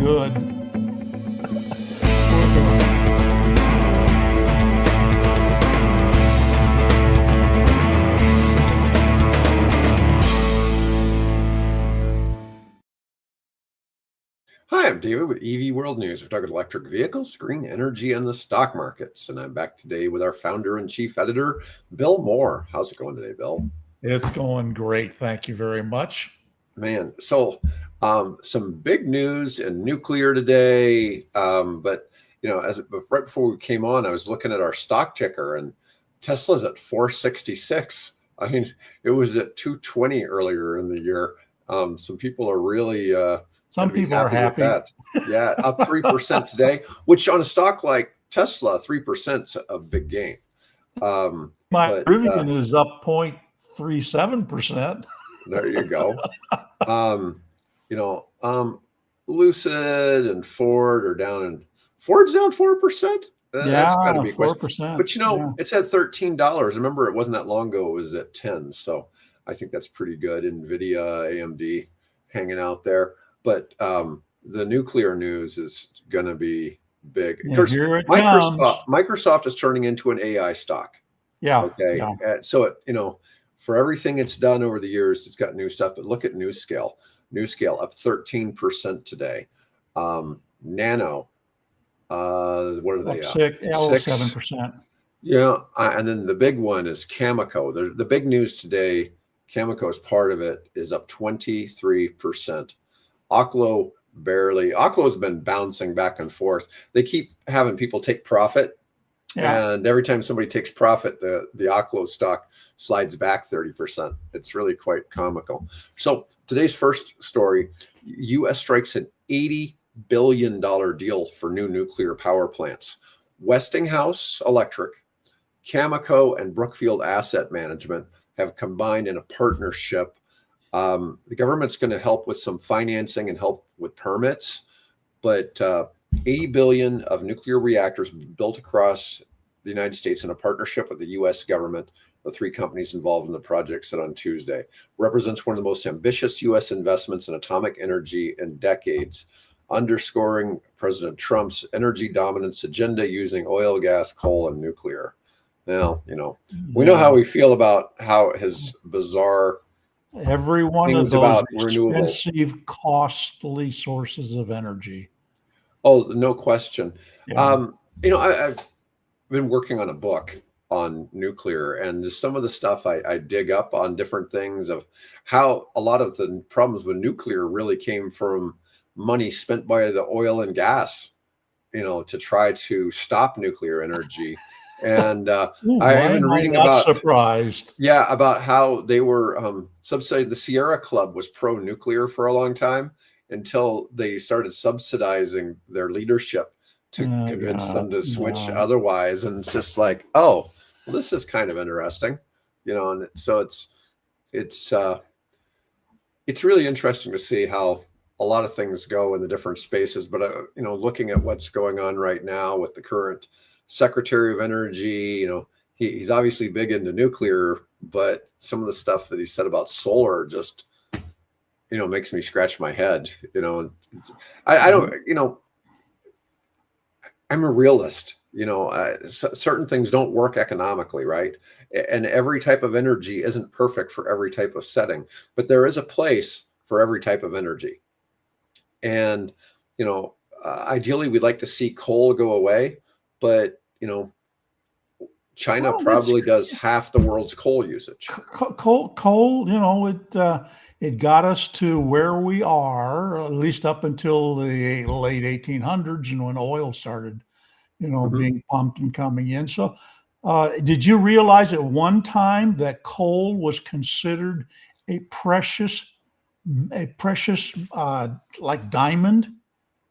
good. Hi, I'm David with EV World News. We're talking electric vehicles, green energy, and the stock markets. And I'm back today with our founder and chief editor, Bill Moore. How's it going today, Bill? It's going great. Thank you very much. Man, so some big news in nuclear today. But right before we came on, I was looking at our stock ticker, and Tesla's at 466. I mean, it was at 220 earlier in the year. Some people are really some people are happy. With that. Yeah, up 3% today, which on a stock like Tesla, 3% is a big gain. My Rivian is up 0.37%. There you go. Lucid and Ford are down, and Ford's down 4%. That's got to be 4%. But it's at $13. Remember, it wasn't that long ago; it was at 10. So I think that's pretty good. Nvidia, AMD, hanging out there. But the nuclear news is going to be big. Of course, Microsoft is turning into an AI stock. Yeah. Okay. Yeah. So for everything it's done over the years, it's got new stuff. But look at NewScale. NewScale up 13% today. Nano. What are they? 7%. Yeah. And then the big one is Cameco. The big news today, Cameco is part of it, is up 23%. Oklo barely. Oklo's been bouncing back and forth. They keep having people take profit. Yeah. And every time somebody takes profit, the Oklo stock slides back 30%. It's really quite comical. So today's first story, U.S. strikes an $80 billion deal for new nuclear power plants. Westinghouse Electric, Cameco, and Brookfield Asset Management have combined in a partnership. The government's going to help with some financing and help with permits, but 80 billion of nuclear reactors built across the United States in a partnership with the U.S. government. The three companies involved in the project said on Tuesday represents one of the most ambitious U.S. investments in atomic energy in decades, underscoring President Trump's energy dominance agenda using oil, gas, coal, and nuclear. Now, we know how we feel about how his bizarre every one of those expensive, costly sources of energy. Oh, no question. Yeah. I've been working on a book on nuclear, and some of the stuff I dig up on different things of how a lot of the problems with nuclear really came from money spent by the oil and gas, to try to stop nuclear energy. And I've been reading about surprised. Yeah, about how they were subsidizing. The Sierra Club was pro-nuclear for a long time until they started subsidizing their leadership to convince them to switch otherwise. And it's just like, oh, well, this is kind of interesting, and so it's really interesting to see how a lot of things go in the different spaces. But looking at what's going on right now with the current Secretary of Energy, he's obviously big into nuclear, but some of the stuff that he said about solar just, makes me scratch my head. I don't, I'm a realist. Certain things don't work economically, right? And every type of energy isn't perfect for every type of setting, but there is a place for every type of energy. And, ideally, we'd like to see coal go away. But, China probably does half the world's coal usage. Coal, it got us to where we are, at least up until the late 1800s, and when oil started, being pumped and coming in. So did you realize at one time that coal was considered a precious like diamond?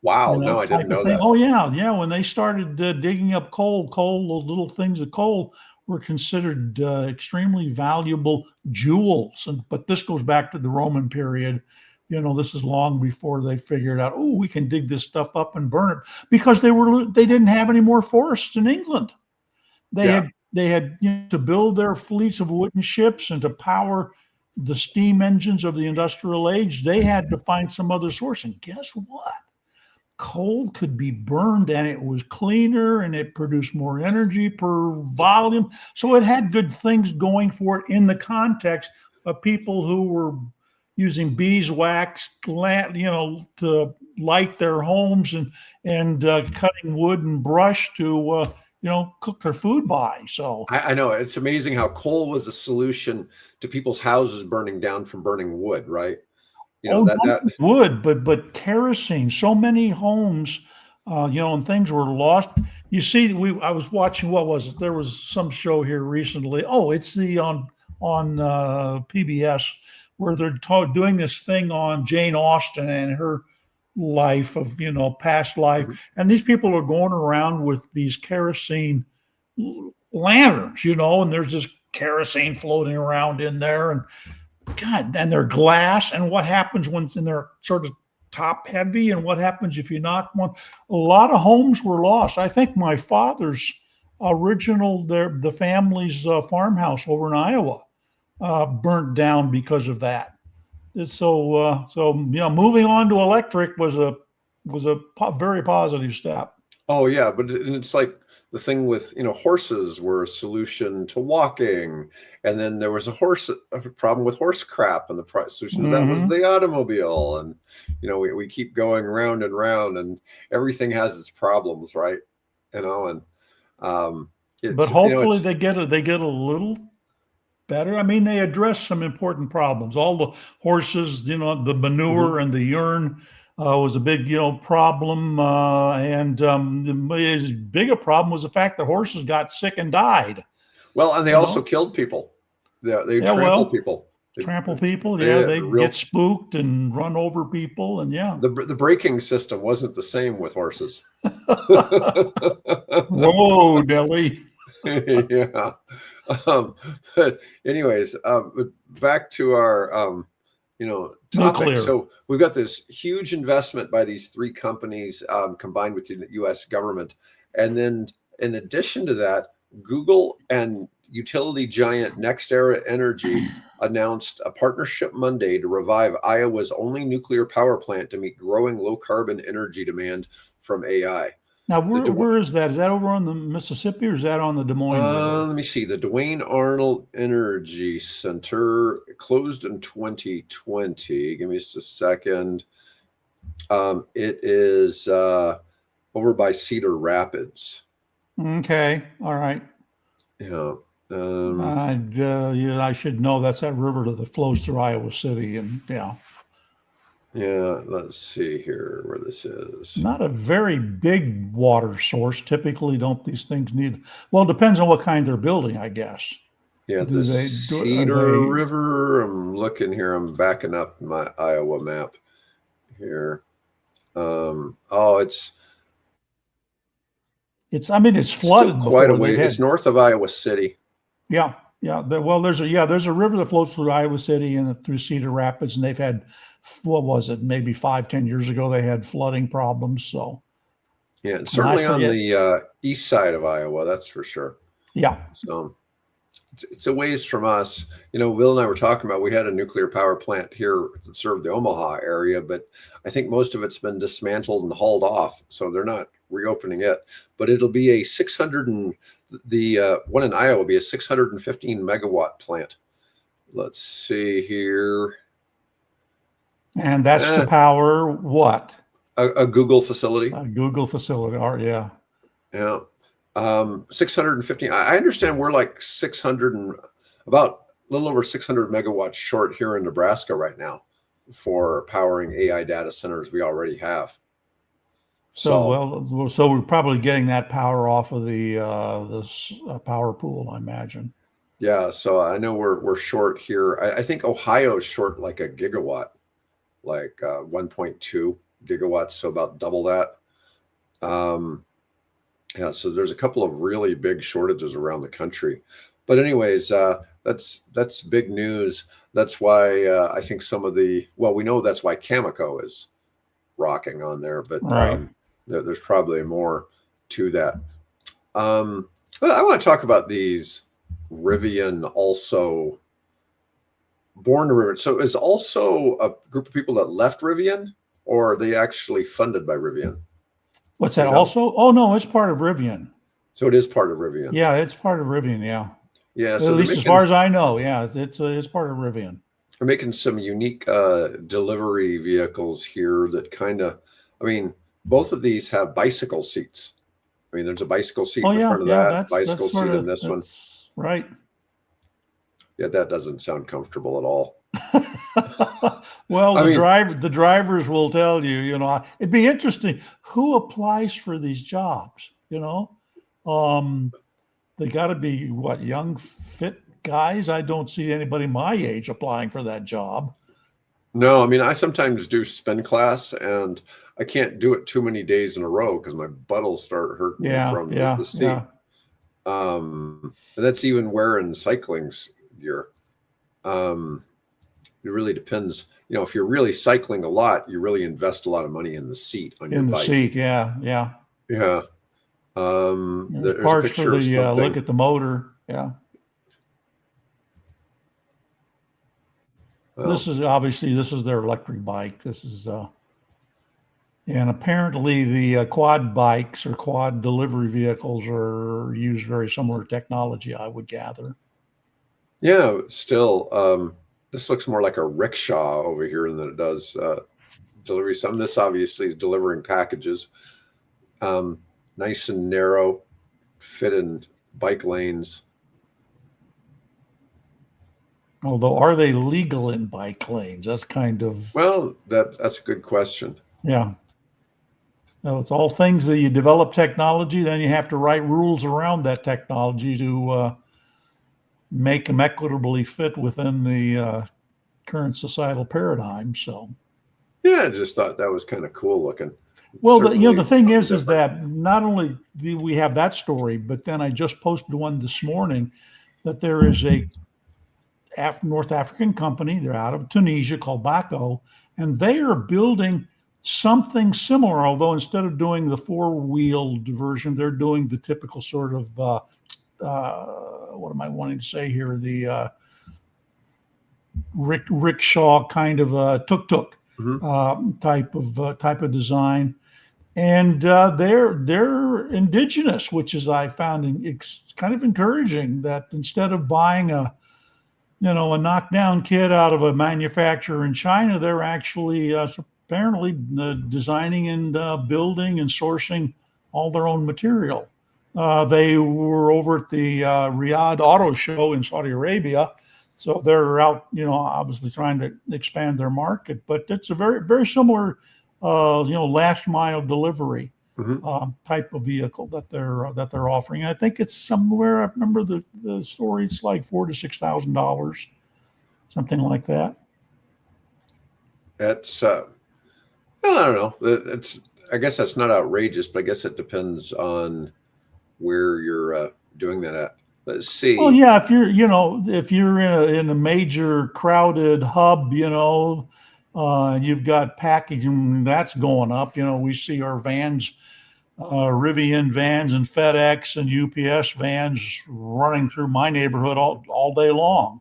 Wow, no, I didn't know that. Oh, yeah. When they started digging up coal, those little things of coal were considered extremely valuable jewels. But this goes back to the Roman period. This is long before they figured out, we can dig this stuff up and burn it, because they didn't have any more forests in England. They had to build their fleets of wooden ships and to power the steam engines of the industrial age. They had to find some other source. And guess what? coal could be burned and it was cleaner and it produced more energy per volume. So it had good things going for it in the context of people who were using beeswax, to light their homes and cutting wood and brush to cook their food by. So I know it's amazing how coal was a solution to people's houses burning down from burning wood, right? oh, That not wood, but kerosene. So many homes, and things were lost. You see, I was watching. What was it? There was some show here recently. Oh, it's the on PBS where they're doing this thing on Jane Austen and her life of past life, Mhm. and these people are going around with these kerosene lanterns, and there's this kerosene floating around in there, and God, and they're glass. And what happens when they're sort of top heavy? And what happens if you knock one? A lot of homes were lost. I think my father's the family's farmhouse over in Iowa burnt down because of that. Moving on to electric was a very positive step. Oh yeah, but it's like the thing with horses were a solution to walking, and then there was a problem with horse crap, and the solution to that was Mm-hmm. the automobile, and we keep going round and round, and everything has its problems, right? And But it's hopefully it's they get a little better. I mean, they address some important problems. All the horses, the mhm. manure and the urine was a big, problem. And as big a problem was the fact that horses got sick and died. Well, and they You also know, killed people. They yeah, trample well, people. trample people. They Yeah, did. they get spooked and run over people, and yeah. The braking system wasn't the same with horses. Whoa, Nelly. Yeah. But anyways, but back to our topic. Nuclear. So we've got this huge investment by these three companies combined with the U.S. government, and then in addition to that, Google and utility giant NextEra Energy announced a partnership Monday to revive Iowa's only nuclear power plant to meet growing low carbon energy demand from AI. Now, The where is that? Is that over on the Mississippi or is that on the Des Moines River? Let me see. The Dwayne Arnold Energy Center closed in 2020. Give me just a second. It is over by Cedar Rapids. Okay, all right. Yeah. Yeah, I should know that's that river that flows through Iowa City, and yeah, Yeah. Let's see here where this is. not a very big water source. Typically, don't these things need? Well, it depends on what kind they're building, I guess. Yeah, Do the they do? Are Cedar they? River. I'm looking here. I'm backing up my Iowa map here. Oh, It's. I mean, it's still flooded quite a before. way. They've It's had. north of Iowa City. Yeah, yeah. Well, there's a river that flows through Iowa City and through Cedar Rapids, and they've had, what was it? Maybe 5, 10 years ago, they had flooding problems. So, Yeah, and I certainly on forget. the east side of Iowa, that's for sure. Yeah. So it's a ways from us. Will and I were talking about we had a nuclear power plant here that served the Omaha area, but I think most of it's been dismantled and hauled off, so they're not reopening it. But it'll be a 600 and the one in Iowa will be a 615 megawatt plant. Let's see here. And that's to power what? A Google facility. A Google facility. Yeah. Yeah. 615. I understand we're like 600 and about a little over 600 megawatts short here in Nebraska right now for powering AI data centers we already have. So we're probably getting that power off of the this power pool, I imagine. Yeah, so I know we're short here. I think Ohio's short like a gigawatt, like 1.2 gigawatts, so about double that. Yeah, so there's a couple of really big shortages around the country. But anyways, that's big news. That's why I think we know that's why Cameco is rocking on there, but Right. there's probably more to that. But I want to talk about these Rivian also born to Rivian. So is also a group of people that left Rivian, or are they actually funded by Rivian? What's that You know? also? Oh, no, it's part of Rivian. So it is part of Rivian. Yeah, it's part of Rivian. Yeah. Yeah. At So least as far as I know. Yeah, it's part of Rivian. they're making some unique delivery vehicles here that kind of, I mean, both of these have bicycle seats. I mean, there's a bicycle seat Oh in the yeah, front of yeah, that, bicycle seat in this one. that's right. Yeah, that doesn't sound comfortable at all. Well, I mean, the drivers will tell you, it'd be interesting who applies for these jobs, Um, they got to be what, young, fit guys. I don't see anybody my age applying for that job. no, I mean, I sometimes do spin class and I can't do it too many days in a row because my butt will start hurting Yeah, from yeah, the seat. yeah. And that's even wearing cycling gear. It really depends. If you're really cycling a lot, you really invest a lot of money in the seat on your In the bike. seat, yeah, yeah. Yeah. There's There's a parts for picture of the something. look at the motor. Yeah. Well, This is their electric bike. And apparently the quad bikes or quad delivery vehicles use very similar technology, I would gather. yeah, still, this looks more like a rickshaw over here than it does delivery. This obviously is delivering packages. Nice and narrow, fit in bike lanes. Although, are they legal in bike lanes? That's kind of, Well, that's a good question. yeah. Well, it's all things that you develop technology, then you have to write rules around that technology to make them equitably fit within the current societal paradigm. So, Yeah, I just thought that was kind of cool looking. well, Certainly the thing something is different. that not only do we have that story, but then I just posted one this morning that there is a North African company. They're out of Tunisia called Baco, and they are building something similar. Although instead of doing the four-wheeled version, they're doing the typical sort of what am I wanting to say here? The rickshaw kind of tuk-tuk type of design, and they're indigenous, which is I found it's kind of encouraging that instead of buying a knockdown kit out of a manufacturer in China, they're actually apparently designing and building and sourcing all their own material. They were over at the Riyadh Auto Show in Saudi Arabia, so they're out, obviously trying to expand their market. But it's a very, very similar, last mile delivery type of vehicle that they're offering. And I think it's somewhere. I remember the story. It's like $4,000 to $6,000, something like that. That's I don't know. I guess that's not outrageous, but I guess it depends on where you're doing that at. Let's see. Well, yeah, if you're in a major crowded hub, and you've got packaging that's going up. We see our vans, Rivian vans and FedEx and UPS vans running through my neighborhood all day long.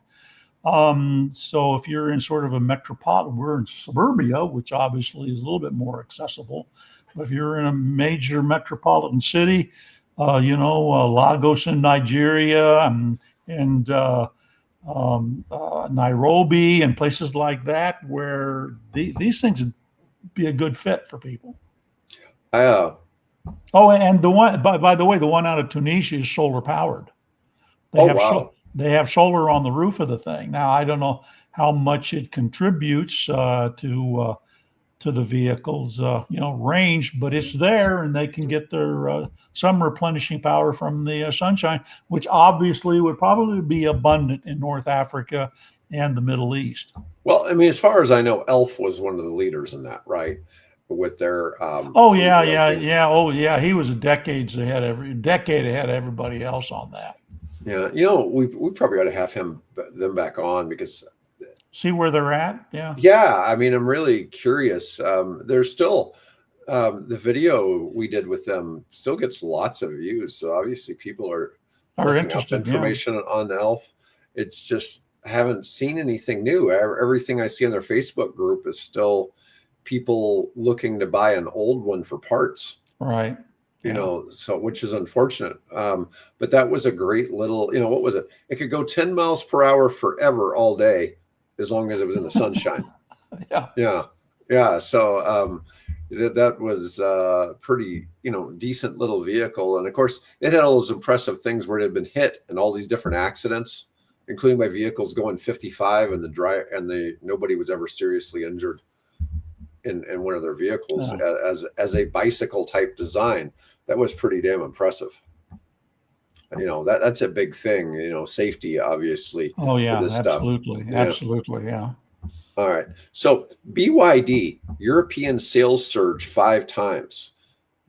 So if you're in sort of a metropolitan, we're in suburbia, which obviously is a little bit more accessible. But if you're in a major metropolitan city, Lagos in Nigeria and Nairobi and places like that, where these things would be a good fit for people. Oh, and the one, by the way, the one out of Tunisia is solar powered. Wow. They have solar on the roof of the thing. Now, I don't know how much it contributes to the vehicle's range, but it's there, and they can get their some replenishing power from the sunshine, which obviously would probably be abundant in North Africa and the Middle East. Well, I mean, as far as I know, Elf was one of the leaders in that, right? With their oh yeah, he was decade ahead of everybody else on that. Yeah, we probably ought to have them back on because see where they're at. Yeah, I mean, I'm really curious. There's still the video we did with them still gets lots of views, so obviously people are interested. Information on Elf. It's just haven't seen anything new. Everything I see in their Facebook group is still people looking to buy an old one for parts. Right. You Yeah. know, so which is unfortunate. But that was a great little, you know, what was it? It could go 10 miles per hour forever all day as long as it was in the sunshine. Yeah. Yeah. Yeah. So that was pretty, you know, decent little vehicle. And of course, it had all those impressive things where it had been hit and all these different accidents, including by vehicles going 55 and nobody was ever seriously injured in one of their vehicles as a bicycle type design. That was pretty damn impressive. You know, that's a big thing, you know, safety, obviously, Oh for yeah, this stuff. absolutely. Yeah. Absolutely. Yeah. All right. So BYD, European sales surge 5 times.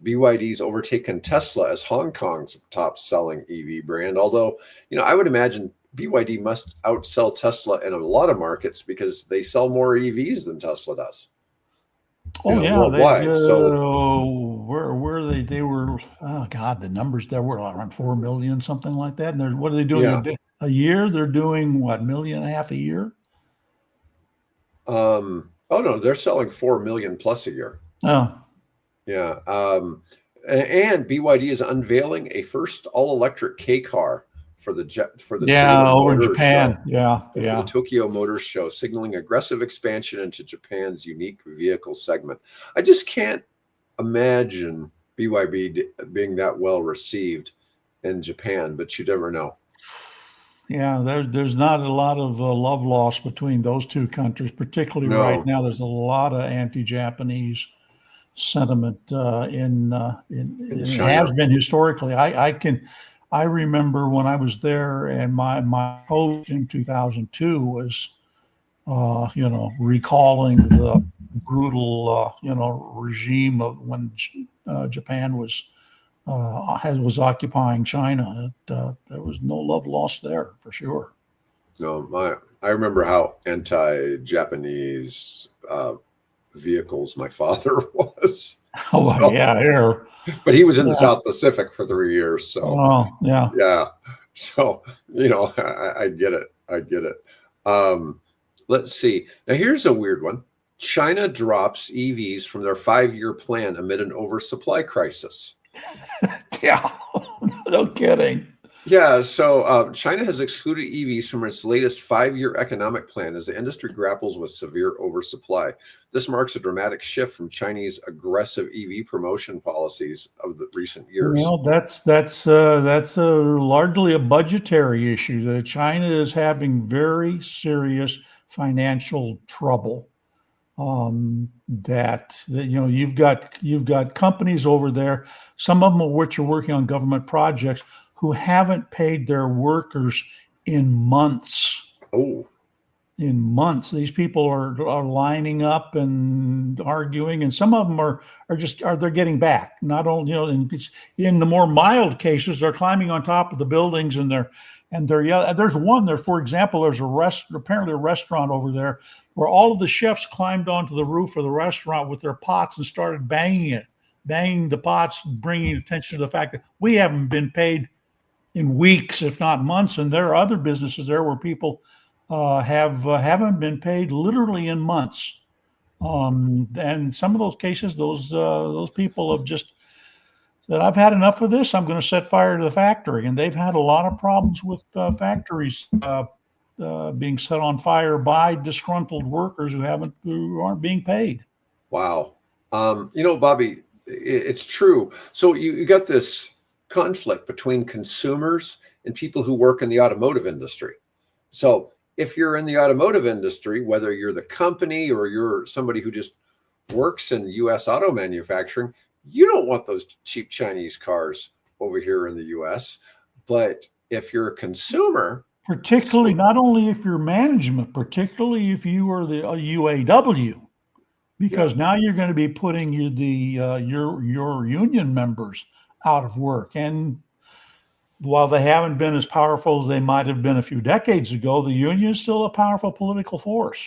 BYD's overtaken Tesla as Hong Kong's top selling EV brand. Although, you know, I would imagine BYD must outsell Tesla in a lot of markets because they sell more EVs than Tesla does. Oh yeah, Worldwide. So where they were, oh God, the numbers there were around 4 million, something like that. And what are they doing yeah. a year? They're doing what, 1.5 million a year? Oh no, they're selling 4 million plus a year. Oh. Yeah. And BYD is unveiling a first all-electric K car for the Toyota Over in Motor Japan. Show. Yeah. For the Tokyo Motor Show, signaling aggressive expansion into Japan's unique vehicle segment. I just can't imagine BYD being that well received in Japan, but you never know. Yeah, there's not a lot of love lost between those two countries, particularly right now. There's a lot of anti-Japanese sentiment in it has been historically. I remember when I was there, and my coach in 2002 was you know, recalling the brutal you know, regime of when Japan was occupying China. There was no love lost there for sure. No, I remember how anti-Japanese vehicles my father was. Oh so, yeah. But he was in the South Pacific for 3 years, so yeah. So you know, I get it. I get it. Let's see. Now here's a weird one. China drops EVs from their 5-year plan amid an oversupply crisis. Yeah, no kidding. Yeah, so China has excluded EVs from its latest 5-year economic plan as the industry grapples with severe oversupply. This marks a dramatic shift from Chinese aggressive EV promotion policies of the recent years. Well, that's largely a budgetary issue. That China is having very serious financial trouble. That you know, you've got companies over there, some of them of which are working on government projects, who haven't paid their workers in months. Oh, in months. These people are lining up and arguing, and some of them are they're getting back. Not only, you know, in the more mild cases, they're climbing on top of the buildings and they're yelling. There's one there, for example, there's apparently a restaurant over there where all of the chefs climbed onto the roof of the restaurant with their pots and started banging the pots, bringing attention to the fact that we haven't been paid in weeks, if not months. And there are other businesses there where people haven't been paid literally in months. And some of those cases, those people have just said, "I've had enough of this. I'm going to set fire to the factory." And they've had a lot of problems with factories being set on fire by disgruntled workers who aren't being paid. Wow. You know, Bobby, it's true. So you got this conflict between consumers and people who work in the automotive industry. So if you're in the automotive industry, whether you're the company or you're somebody who just works in U.S. auto manufacturing, you don't want those cheap Chinese cars over here in the U.S. But if you're a consumer, particularly not only if you're management, particularly if you are the UAW, because now you're going to be putting your union members out of work. And while they haven't been as powerful as they might have been a few decades ago, the union is still a powerful political force.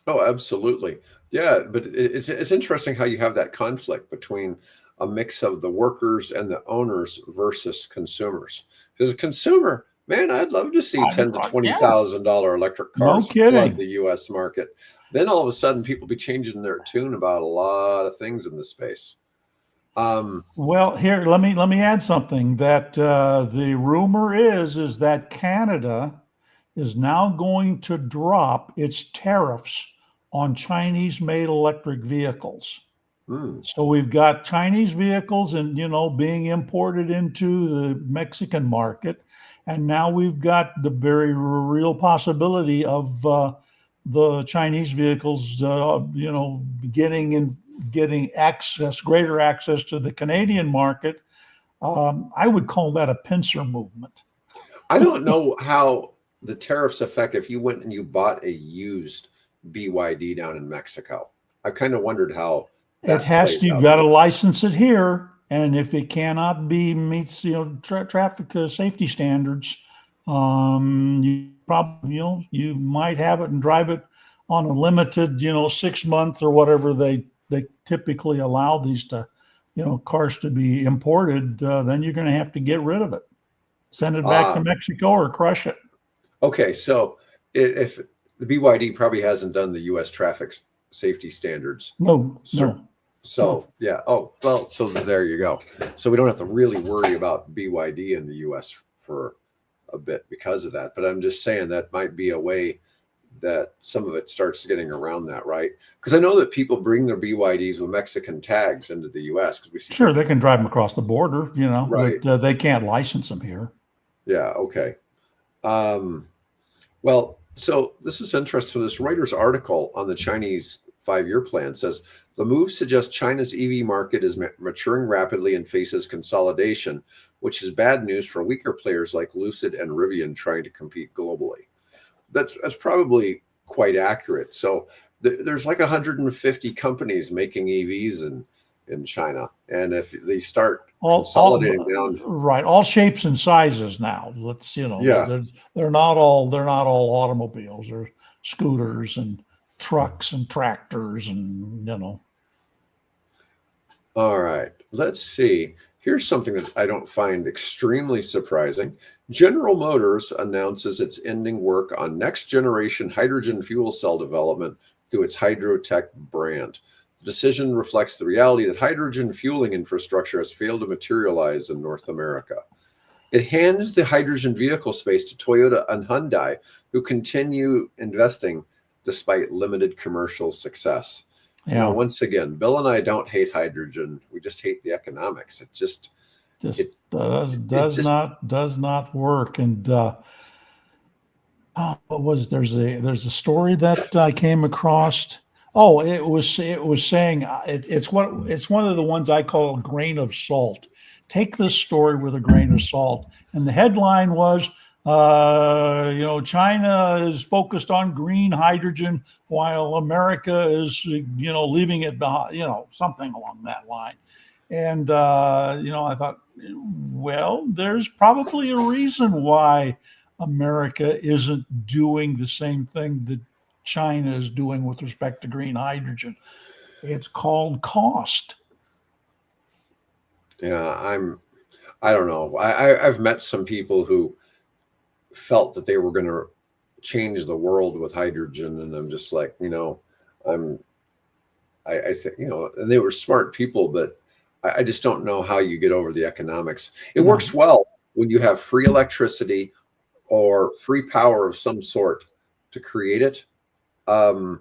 Oh, absolutely. Yeah, but it's interesting how you have that conflict between a mix of the workers and the owners versus consumers. Because a consumer, Man, I'd love to see ten to twenty Yeah, thousand dollar electric no cars flood kidding. the U.S. market. Then all of a sudden, people be changing their tune about a lot of things in the space. Um, Well, here let me add something that the rumor is that Canada is now going to drop its tariffs on Chinese-made electric vehicles. hmm. So we've got Chinese vehicles and being imported into the Mexican market, and now we've got the very real possibility of the Chinese vehicles, getting access, greater access to the Canadian market. I would call that a pincer movement. I don't know how the tariffs affect if you went and you bought a used BYD down in Mexico. I kind of wondered how It that has plays to, you've out got there. to license it here, and if it cannot be meets traffic safety standards, you probably you might have it and drive it on a limited 6 month or whatever they typically allow these to cars to be imported. Then you're going to have to get rid of it, send it back to Ah, Mexico, or crush it. okay. So if the BYD probably hasn't done the U.S. traffic safety standards, No, so, no, no. so yeah. Oh, well, so there you go. So we don't have to really worry about BYD in the U.S. for a bit because of that. But I'm just saying that might be a way that some of it starts getting around that, right? Because I know that people bring their BYDs with Mexican tags into the U.S. because we see Sure, people, they can drive them across the border, right? but they can't license them here. Yeah, okay. Um, well, so this is interesting. So this Reuters article on the Chinese 5-year plan says the move suggests China's EV market is maturing rapidly and faces consolidation, which is bad news for weaker players like Lucid and Rivian trying to compete globally. That's probably quite accurate. So there's like 150 companies making EVs in China, and if they start All consolidating down, right, all shapes and sizes now. Let's yeah. they're not all automobiles. They're scooters and trucks and tractors and All right, let's see. Here's something that I don't find extremely surprising. General Motors announces it's ending work on next generation hydrogen fuel cell development through its Hydrotech brand. The decision reflects the reality that hydrogen fueling infrastructure has failed to materialize in North America. It hands the hydrogen vehicle space to Toyota and Hyundai, who continue investing despite limited commercial success. yeah, Once again, Bill and I don't hate hydrogen. We just hate the economics. just It, does it does just, not does not work. And what was there's a story that I came across. Oh, it was saying it's one of the ones I call a grain of salt. Take this story with a grain of salt. And the headline was, China is focused on green hydrogen while America is, leaving it behind, something along that line. And I thought, well, there's probably a reason why America isn't doing the same thing that China is doing with respect to green hydrogen. It's called cost. yeah, I don't know. I've met some people who felt that they were going to change the world with hydrogen, and I'm just like, I'm, I think, and they were smart people, but I just don't know how you get over the economics. It No, works well when you have free electricity or free power of some sort to create it. Um,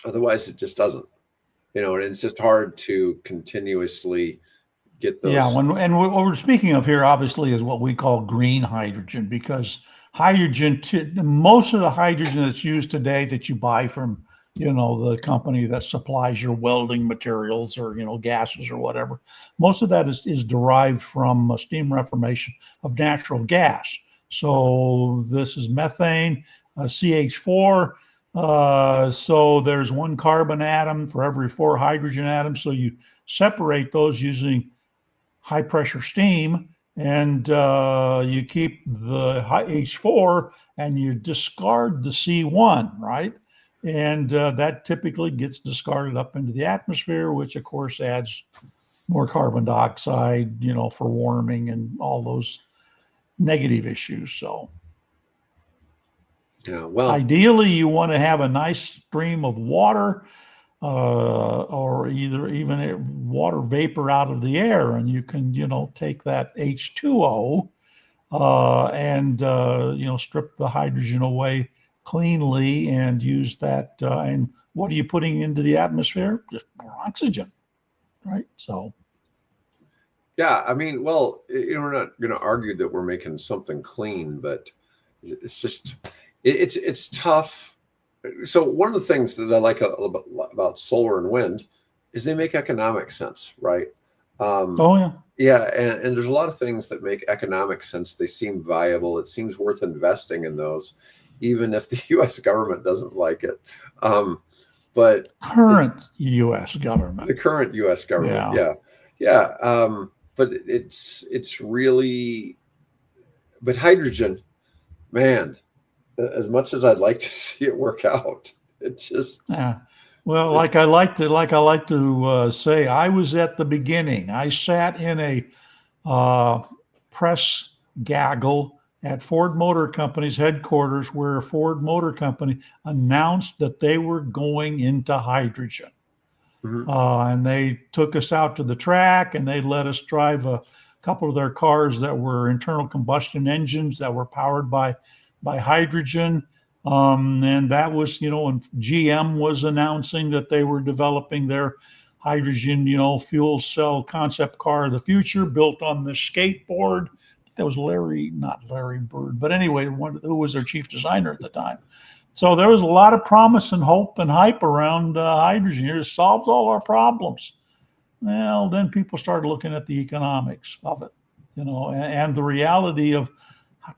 Otherwise, it just doesn't. And it's just hard to continuously get yeah. those. What we're speaking of here, obviously, is what we call green hydrogen, because most of the hydrogen that's used today that you buy from, the company that supplies your welding materials or, gases or whatever, most of that is derived from steam reformation of natural gas. So this is methane, CH4. So there's one carbon atom for every four hydrogen atoms. So you separate those using high pressure steam, and you keep the H4 and you discard the C1, right? And that typically gets discarded up into the atmosphere, which of course adds more carbon dioxide, for warming and all those negative issues. So Yeah. Well, ideally, you want to have a nice stream of water, or even water vapor out of the air, and you can, take that H2O, and strip the hydrogen away cleanly and use that. And what are you putting into the atmosphere? Just more oxygen, right? So. yeah, I mean, well, we're not going to argue that we're making something clean, but it's just it's tough. So one of the things that I like a little bit about solar and wind is they make economic sense, right? Oh yeah. Yeah, and there's a lot of things that make economic sense. They seem viable. It seems worth investing in those, even if the U.S. government doesn't like it. But Current U.S. government. The current U.S. government, Yeah. yeah. But it's really, but hydrogen, man, as much as I'd like to see it work out, it's just. Yeah. Well, like I like to say, I was at the beginning. I sat in a press gaggle at Ford Motor Company's headquarters, where Ford Motor Company announced that they were going into hydrogen. Mhm. And they took us out to the track, and they let us drive a couple of their cars that were internal combustion engines that were powered by hydrogen. And that was, when GM was announcing that they were developing their hydrogen, fuel cell concept car of the future, built on the skateboard. That was not Larry Bird, but anyway, who was their chief designer at the time. So there was a lot of promise and hope and hype around hydrogen. It solves all our problems. Well, then people started looking at the economics of it, and the reality of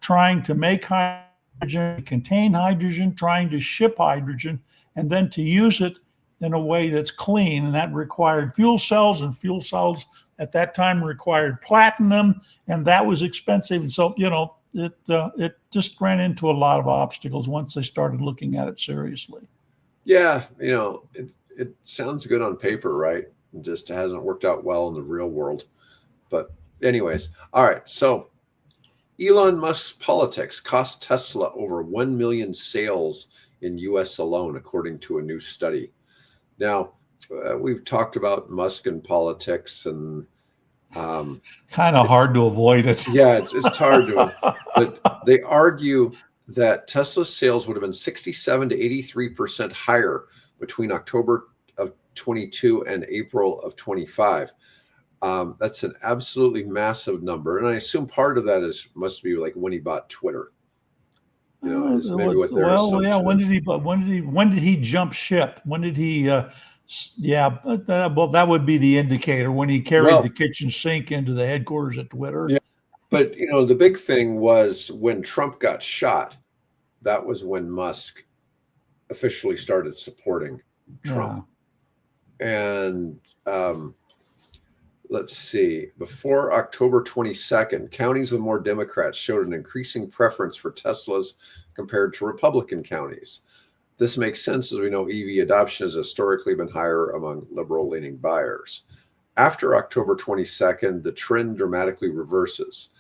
trying to make hydrogen, contain hydrogen, trying to ship hydrogen, and then to use it in a way that's clean. And that required fuel cells, and fuel cells at that time required platinum, and that was expensive. And so, it just ran into a lot of obstacles once they started looking at it seriously. Yeah, it sounds good on paper, right? It just hasn't worked out well in the real world. But anyways, all right. So Elon Musk's politics cost Tesla over 1 million sales in U.S. alone, according to a new study. Now, we've talked about Musk and politics, and kind of hard to avoid it. Yeah, it's hard to, but they argue that Tesla's sales would have been 67 to 83% higher between October of 22 and April of 25. That's an absolutely massive number, and I assume part of that must be like when he bought Twitter. Is maybe what their assumption yeah. is. When did he jump ship? When did he? Yeah, well, that would be the indicator when he carried the kitchen sink into the headquarters at Twitter. Yeah, but the big thing was when Trump got shot. That was when Musk officially started supporting Trump. Yeah. And let's see, before October 22nd, counties with more Democrats showed an increasing preference for Teslas compared to Republican counties. This makes sense, as we know EV adoption has historically been higher among liberal-leaning buyers. After October 22nd, the trend dramatically reverses.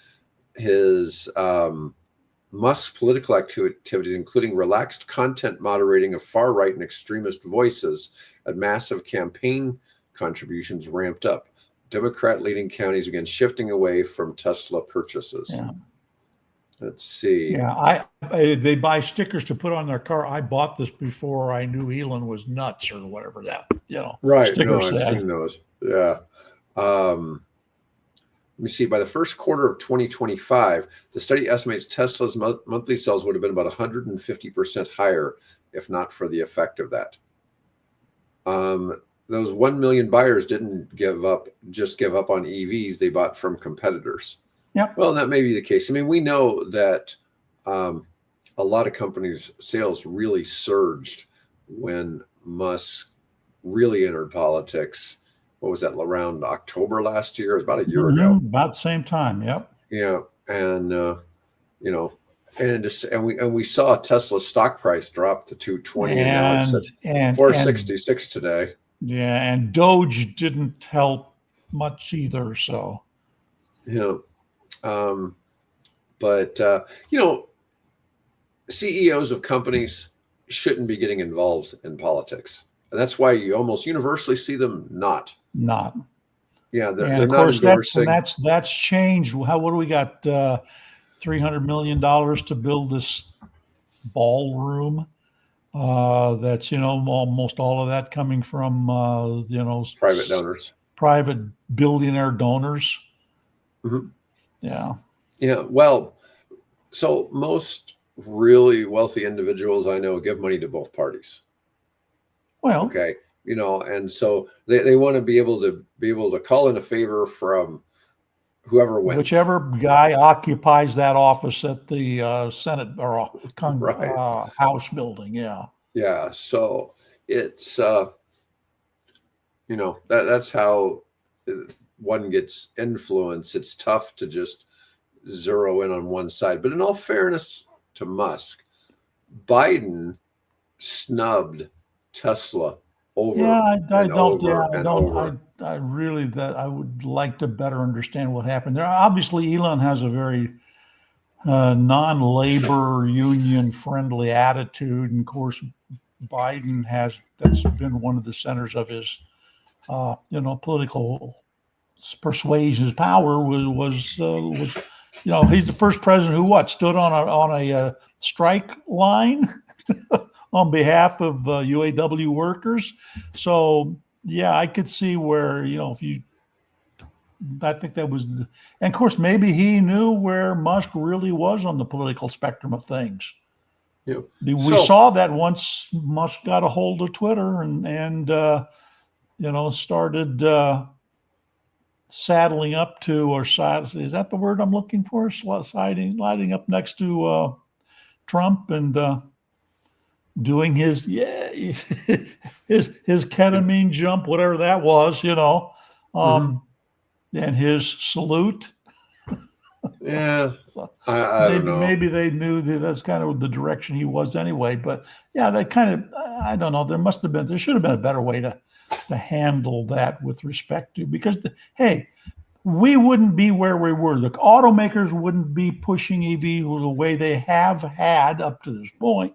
Musk's political activities, including relaxed content moderating of far-right and extremist voices and massive campaign contributions, ramped up. Democrat-leading counties began shifting away from Tesla purchases. Yeah. Let's see. Yeah, they buy stickers to put on their car. I bought this before I knew Elon was nuts or whatever that, Right. stickers I've seen those. Yeah. Let me see. By the first quarter of 2025, the study estimates Tesla's monthly sales would have been about 150% higher, if not for the effect of that. Those 1 million buyers didn't give up on EVs. They bought from competitors. Yeah. Well, that may be the case. I mean, we know that a lot of companies' sales really surged when Musk really entered politics. What was that, around October last year? It was about a year ago. About the same time. Yep. Yeah. And, and we saw Tesla's stock price drop to 220, and now it's at 466 today. Yeah. And Doge didn't help much either. So, yeah. But CEOs of companies shouldn't be getting involved in politics, and that's why you almost universally see them not. Not. Yeah, And they're of not course endorsing. that's changed. What do we got? $300 million to build this ballroom. That's almost all of that coming from Private donors. private billionaire donors. Mhm. Yeah. Yeah. Well, so most really wealthy individuals I know give money to both parties. Well, Okay. And so they want to be able to call in a favor from whoever wins. whichever guy occupies that office at the Senate or Right. House building. Yeah. Yeah. So it's that's how one gets influence. It's tough to just zero in on one side. But in all fairness to Musk, Biden snubbed Tesla over Yeah, I and don't. Yeah, over I and don't. over. I really that I would like to better understand what happened there. Obviously, Elon has a very non-labor union friendly attitude, and of course, Biden has. That's been one of the centers of his, political persuasion. His power was. He's the first president who stood on a strike line on behalf of UAW workers. So yeah, I could see where if you. I think that was, and of course, maybe he knew where Musk really was on the political spectrum of things. Yeah. We So saw that once Musk got a hold of Twitter and started saddling up to, or is that the word I'm looking for? Sliding up next to Trump and doing his his ketamine jump, whatever that was, mhm. um, and his salute. Yeah, So I don't know. maybe they knew that's kind of the direction he was anyway. But yeah, they kind of, I don't know. There should have been a better way to handle that with respect to, because hey, we wouldn't be where we were. The automakers wouldn't be pushing EV the way they have had up to this point,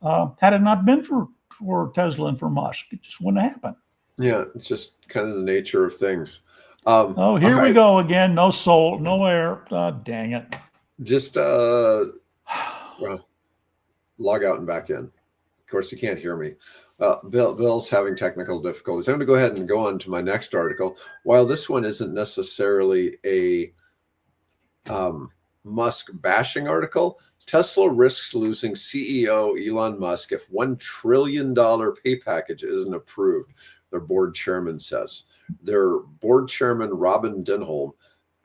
had it not been for Tesla and for Musk. It just wouldn't happen. Yeah, it's just kind of the nature of things. Oh, All here we right, go again. No soul, no air. Dang it. just well, log out and back in. Of course, you can't hear me. Bill's having technical difficulties. I'm going to go ahead and go on to my next article. While this one isn't necessarily a Musk bashing article, Tesla risks losing CEO Elon Musk if $1 trillion pay package isn't approved, their board chairman says. Their board chairman, Robin Denholm,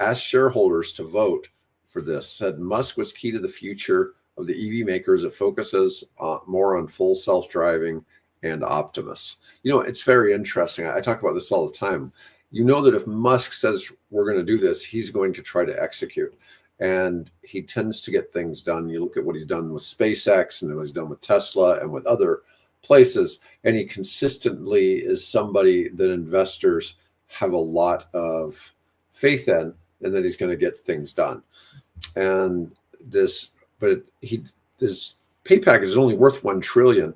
asked shareholders to vote for this, said Musk was key to the future of the EV makers. It focuses more on full self-driving and Optimus. It's very interesting. I talk about this all the time. That if Musk says we're going to do this, he's going to try to execute. And he tends to get things done. You look at what he's done with SpaceX and what he's done with Tesla and with other places. And he consistently is somebody that investors have a lot of faith in, and that he's going to get things done. And this pay package is only worth 1 trillion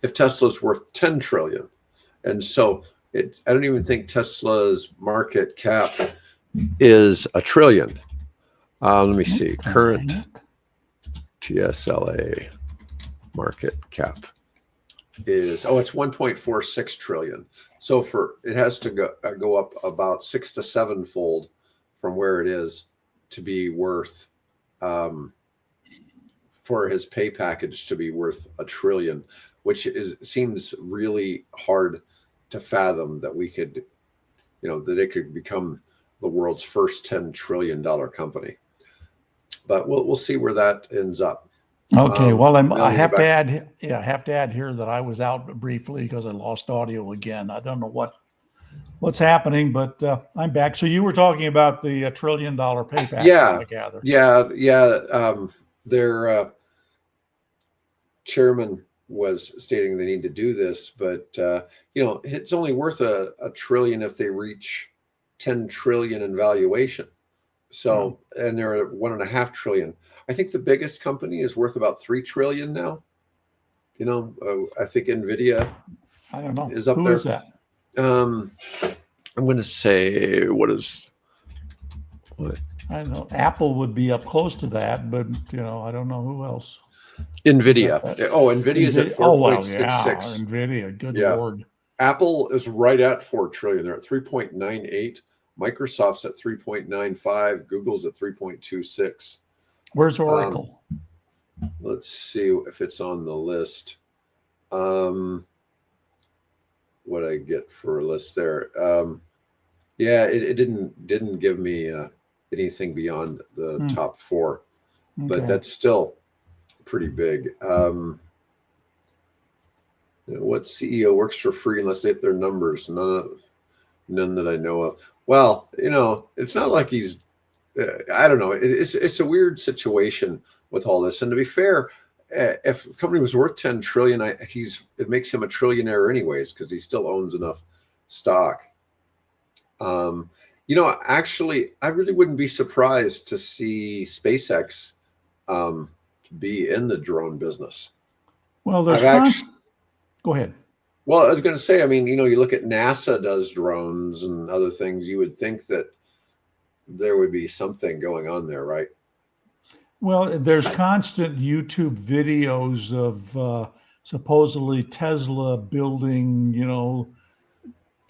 if Tesla's worth 10 trillion. And so I don't even think Tesla's market cap is a trillion. Let me see. Current TSLA market cap is it's 1.46 trillion. So it has to go up about 6 to 7 fold from where it is to be worth for his pay package to be worth a trillion, which seems really hard to fathom that we could, that it could become the world's first $10 trillion company. But we'll see where that ends up. Okay, well, I have to back. add, I have to add here that I was out briefly because I lost audio again. I don't know what's happening, but I'm back. So you were talking about the $1 trillion pay package, I gather. Yeah. Their chairman was stating they need to do this, but it's only worth a trillion if they reach 10 trillion in valuation. So, and they're at 1.5 trillion. I think the biggest company is worth about 3 trillion now. I think Nvidia I don't know. is up Who there. is that? I'm going to say what? I know Apple would be up close to that, but I don't know who else. Nvidia. Oh, Nvidia's at 4.66. Oh, well, yeah, Nvidia. Good Lord. Apple is right at 4 trillion. They're at 3.98. Microsoft's at 3.95. Google's at 3.26. Where's Oracle? Let's see if it's on the list. What I get for a list there. Yeah, it didn't give me anything beyond the top 4, but that's still pretty big. What CEO works for free unless they hit their numbers? None that I know of. Well, it's not like he's. I don't know. It's a weird situation with all this. And to be fair, if a company was worth 10 trillion, it makes him a trillionaire anyways because he still owns enough stock. Actually, I really wouldn't be surprised to see SpaceX be in the drone business. Well, go ahead. Well, I was going to say, you look at NASA does drones and other things. You would think that there would be something going on there, right? Well, there's constant YouTube videos of supposedly Tesla building,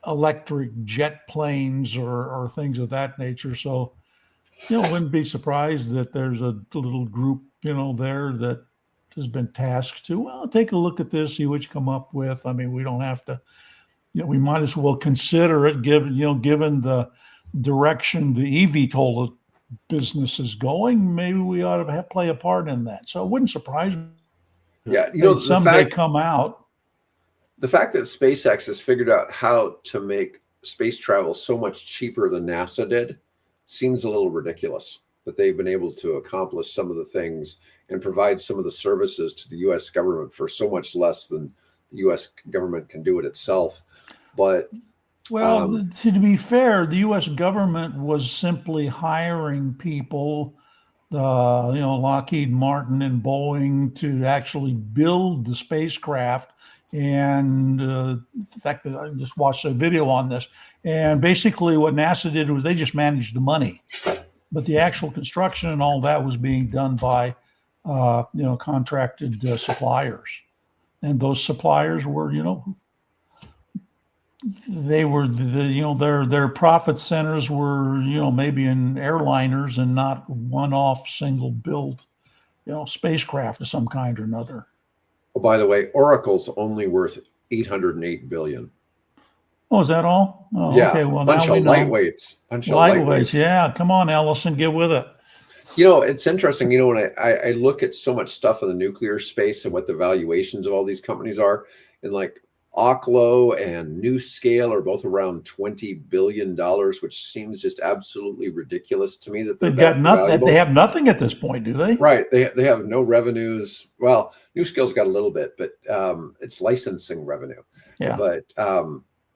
electric jet planes or things of that nature. So, wouldn't be surprised that there's a little group, there that has been tasked to, take a look at this, see what you come up with. We don't have to, we might as well consider it given the direction the eVTOL business is going. Maybe we ought to play a part in that. So it wouldn't surprise me. Yeah, someday come out. The fact that SpaceX has figured out how to make space travel so much cheaper than NASA did seems a little ridiculous. That they've been able to accomplish some of the things and provide some of the services to the U.S. government for so much less than the U.S. government can do it itself. But to be fair, the U.S. government was simply hiring people, Lockheed Martin and Boeing, to actually build the spacecraft. And the fact that I just watched a video on this, and basically what NASA did was they just managed the money, but the actual construction and all that was being done by contracted suppliers, and those suppliers were they were their profit centers were maybe in airliners and not one-off single build spacecraft of some kind or another. Oh, by the way, Oracle's only worth 808 billion. Oh, is that all? Oh, yeah. Okay. Well, bunch now we of know. Lightweights. Yeah. Come on, Ellison, get with it. It's interesting. When I look at so much stuff in the nuclear space and what the valuations of all these companies are, and like Oklo and NuScale are both around $20 billion, which seems just absolutely ridiculous to me. That they've got nothing. They have nothing at this point, do they? Right. They have no revenues. Well, NuScale's got a little bit, but it's licensing revenue. Yeah. But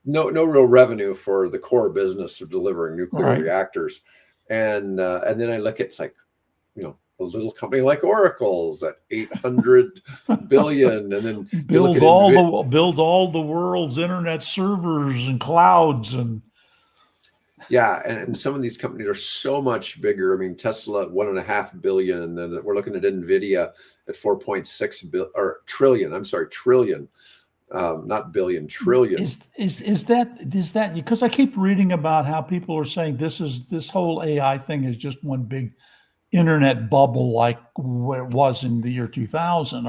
no real revenue for the core business of delivering nuclear reactors. And then I look at it's like, a little company like Oracle's at 800 billion, and then build all the world's internet servers and clouds and. Yeah, and some of these companies are so much bigger. Tesla at 1.5 billion, and then we're looking at Nvidia at 4.6 trillion. I'm sorry, trillion, not billion, trillion. Is that because I keep reading about how people are saying this whole AI thing is just one big internet bubble like what it was in the year 2000.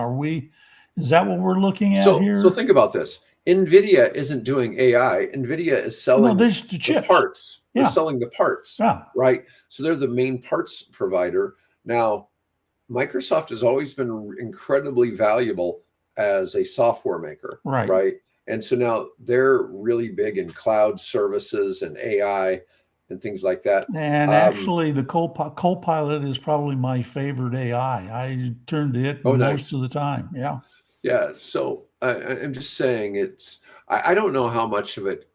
Is that what we're looking at here? So think about this. Nvidia isn't doing AI. Nvidia is selling the parts. They're selling the parts, right? So they're the main parts provider. Now, Microsoft has always been incredibly valuable as a software maker, right? And so now they're really big in cloud services and AI and things like that. And actually, the Copilot is probably my favorite AI. I turn to it most of the time. Yeah. Yeah. So I'm just saying I don't know how much of it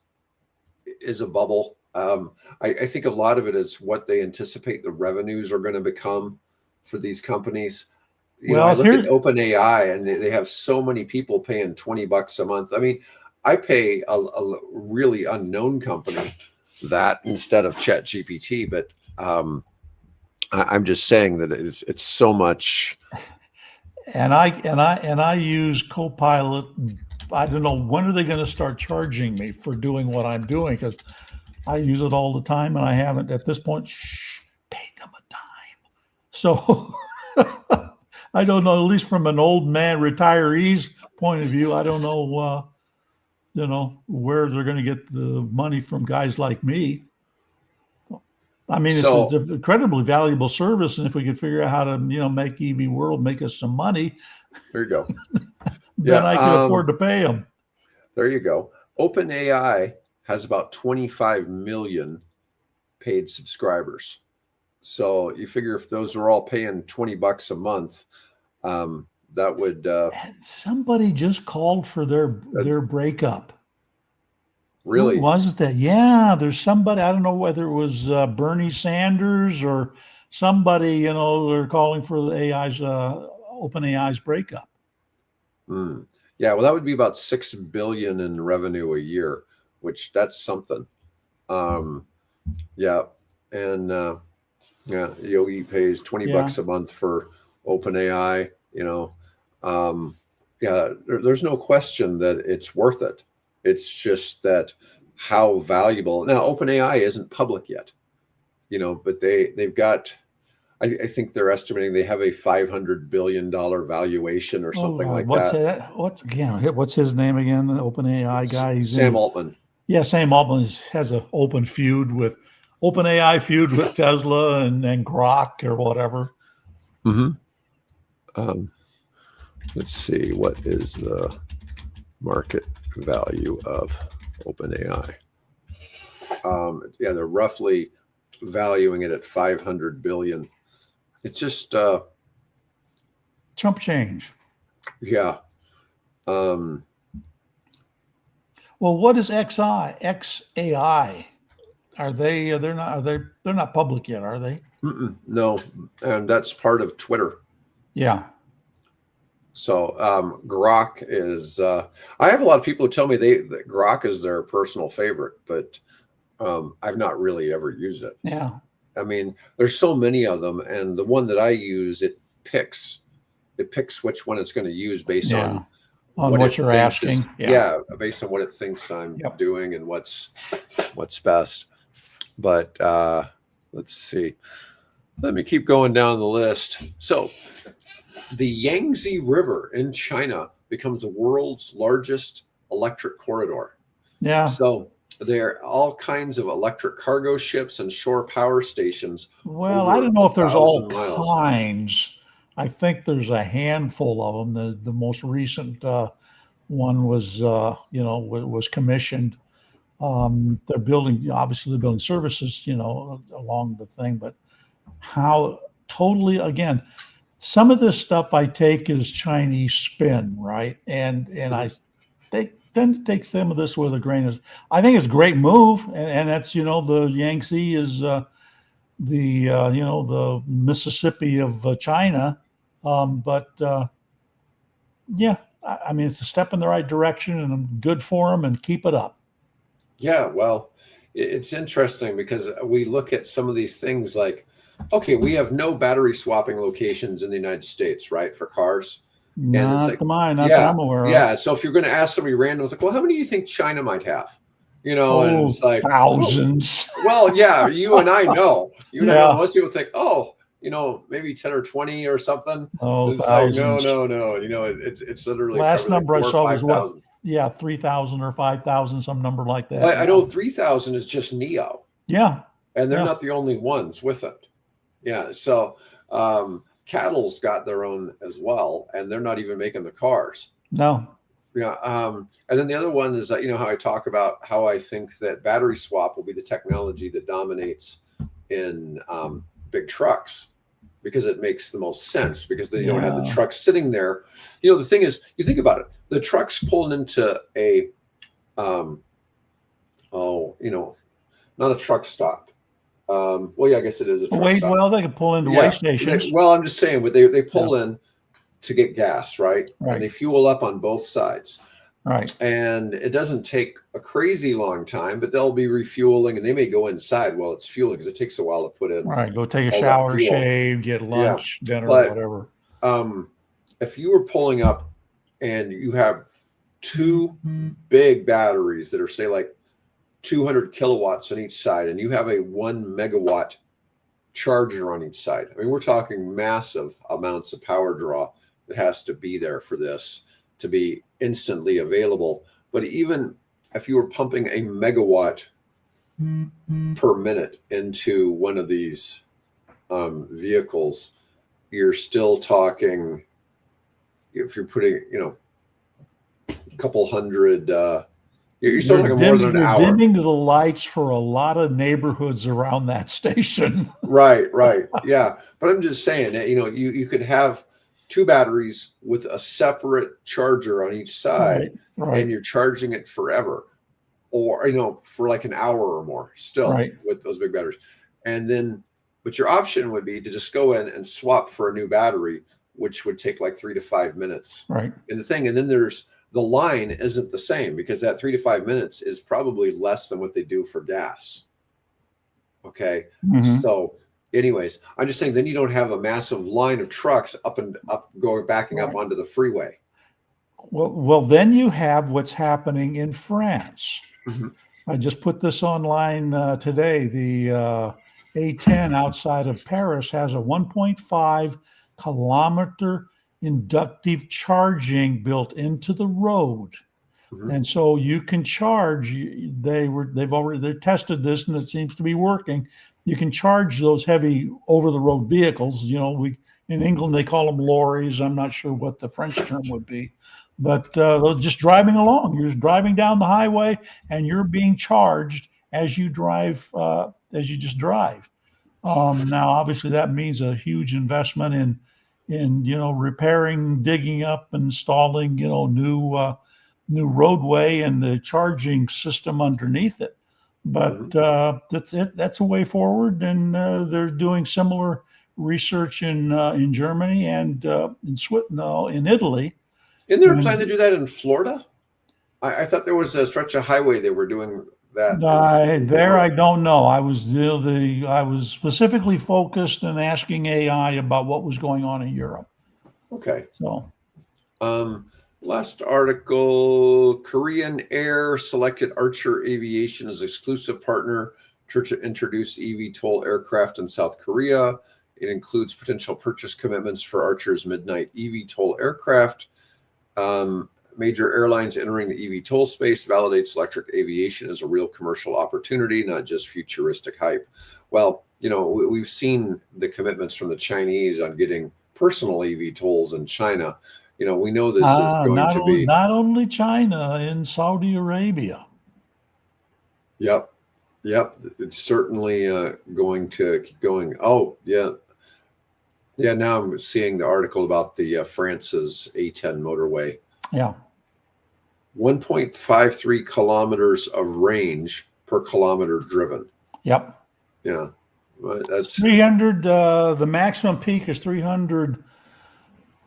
is a bubble I think a lot of it is what they anticipate the revenues are going to become for these companies. I Well, look at here, OpenAI and they have so many people paying $20 a month. I mean, I pay a really unknown company that instead of ChatGPT, but I'm just saying that it's so much. and I use Copilot. I don't know when are they going to start charging me for doing what I'm doing, because I use it all the time and I haven't at this point paid them a dime. So I don't know. At least from an old man retiree's point of view, I don't know. Where they're going to get the money from guys like me. I mean, it's So an incredibly valuable service, and if we could figure out how to, make EV World make us some money, there you go. then Yeah, I could afford to pay them. there you go. OpenAI has about 25 million paid subscribers. So you figure if those are all paying $20 a month, that would And somebody just called for their breakup. Who really. was that? Yeah, there's somebody. I don't know whether it was Bernie Sanders or somebody. They're calling for the OpenAI's breakup. Yeah, well, that would be about 6 billion in revenue a year, which that's something. Yeah, and yeah, Yogi pays $20 a month for OpenAI. Yeah, there's no question that it's worth it. It's just that how valuable. Now, OpenAI isn't public yet, but they've got. I think they're estimating they have a $500 billion valuation or something like what's that. that? What's his name again? The OpenAI guy. He's Sam Altman. Yeah, Sam Altman has an OpenAI feud with Tesla and Grok or whatever. Let's see, what is the market value of OpenAI? Yeah, they're roughly valuing it at 500 billion. It's just chump change. Yeah. Well, what is XAI? Are they? They're not. Are they? They're not public yet, are they? No, and that's part of Twitter. Yeah. So Grok is. I have a lot of people who tell me that Grok is their personal favorite, but I've not really ever used it. Yeah. I mean, there's so many of them, and the one that I use, it picks which one it's going to use based on what you're asking. Based on what it thinks I'm doing and what's best. But let's see. Let me keep going down the list. So the Yangtze River in China becomes the world's largest electric corridor. Yeah. So there are all kinds of electric cargo ships and shore power stations. Well, I don't know if there's all kinds. I think there's a handful of them. The most recent one was was commissioned. They're building services, along the thing, but how totally, again, some of this stuff I take is Chinese spin, right? And I tend to take some of this with a grain of. I think it's a great move, and that's the Yangtze is the Mississippi of China, but yeah, I mean it's a step in the right direction, and I'm good for them, and keep it up. Yeah, well, it's interesting because we look at some of these things like, okay, we have no battery swapping locations in the United States, right, for cars. Not to mine, not that I'm aware of. Yeah, so if you're going to ask somebody random, it's like, well, how many do you think China might have? And it's like thousands. Well, yeah, you and I know. You and I know. Most people think, maybe 10 or 20 or something. Oh, it's thousands. Like, no. It's literally last number I saw was 5,000. Yeah, 3,000 or 5,000, some number like that. I know 3,000 is just NIO. Yeah. And they're not the only ones with it. Yeah. So Cattle's got their own as well, and they're not even making the cars. No. Yeah. And then the other one is that, how I talk about how I think that battery swap will be the technology that dominates in big trucks, because it makes the most sense, because then you don't have the truck sitting there. The thing is, you think about it, the truck's pulling into a, not a truck stop. Well, yeah, I guess it is a truck Wait, stop. well, they could pull into Yeah. way stations. Well, I'm just saying, but they pull in to get gas, right? Right. And they fuel up on both sides. Right. And it doesn't take a crazy long time, but they'll be refueling and they may go inside while it's fueling because it takes a while to put in. Right. Go take a all that shower, fuel. shave, get lunch, dinner, But, whatever. If you were pulling up and you have two big batteries that are, say, like 200 kilowatts on each side, and you have a 1 megawatt charger on each side. I mean, we're talking massive amounts of power draw that has to be there for this to be instantly available. But even if you were pumping a megawatt per minute into one of these vehicles, you're still talking, if you're putting, a couple hundred, you're still talking more than an hour. You're dimming the lights for a lot of neighborhoods around that station. Right. Yeah. But I'm just saying that, you could have two batteries with a separate charger on each side, right. and you're charging it forever, or, for like an hour or more still with those big batteries. And then, but your option would be to just go in and swap for a new battery, which would take like 3 to 5 minutes. Right. And then there's, the line isn't the same because that 3 to 5 minutes is probably less than what they do for gas. Okay. Mm-hmm. So anyways, I'm just saying then you don't have a massive line of trucks backing up onto the freeway. Well, then you have what's happening in France. Mm-hmm. I just put this online today. The A10 outside of Paris has a 1.5 kilometer inductive charging built into the road. Mm-hmm. And so you can charge. They tested this and it seems to be working. You can charge those heavy over the road vehicles. In England they call them lorries. I'm not sure what the French term would be, but those just driving along. You're just driving down the highway and you're being charged as you drive, as you just drive. Now, obviously, that means a huge investment in repairing, digging up, installing new roadway and the charging system underneath it. But that's it. That's a way forward, and they're doing similar research in Germany and in Italy. Isn't there a plan to do that in Florida? I thought there was a stretch of highway they were doing that. I don't know. I was specifically focused and asking AI about what was going on in Europe. Okay. So, last article: Korean Air selected Archer Aviation as exclusive partner to introduce eVTOL aircraft in South Korea. It includes potential purchase commitments for Archer's Midnight eVTOL aircraft. Major airlines entering the eVTOL space validates electric aviation as a real commercial opportunity, not just futuristic hype. Well, we've seen the commitments from the Chinese on getting personal eVTOLs in China. We know this is going to be not only China, in Saudi Arabia. Yep. It's certainly going to keep going. Oh, yeah. Yeah, now I'm seeing the article about the France's A10 motorway. Yeah. 1.53 kilometers of range per kilometer driven. Yep. Yeah. That's 300. The maximum peak is 300.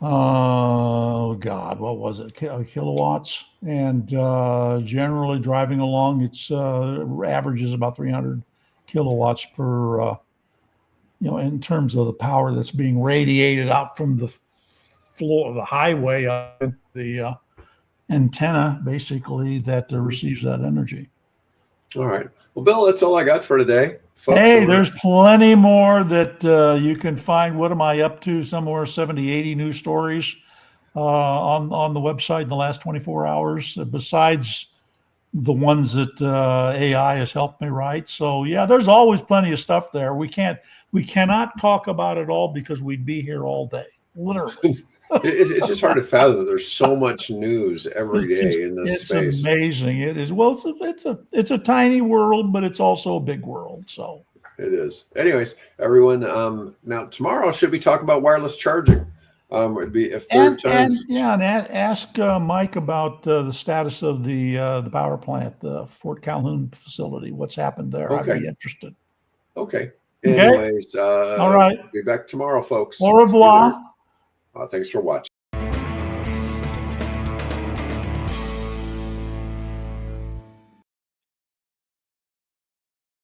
Oh God, what was it? Kilowatts. And generally driving along, it's averages about 300 kilowatts per, in terms of the power that's being radiated out from the floor of the highway, the antenna basically that receives that energy. All right. Well, Bill, that's all I got for today. Folks, hey, there's plenty more that you can find. What am I up to? Somewhere 70, 80 news stories on the website in the last 24 hours, besides the ones that AI has helped me write. So yeah, there's always plenty of stuff there. We cannot talk about it all because we'd be here all day, literally. It's just hard to fathom that there's so much news every day in this space. It's amazing. It is. Well, it's a tiny world, but it's also a big world. So it is. Anyways, everyone. Now tomorrow I should be talking about wireless charging. It'd be if third time's And ask Mike about the status of the power plant, the Fort Calhoun facility. What's happened there? I'd okay. be interested. Okay. Okay. Anyways, All right. be back tomorrow, folks. Au See you later. revoir. Thanks for watching.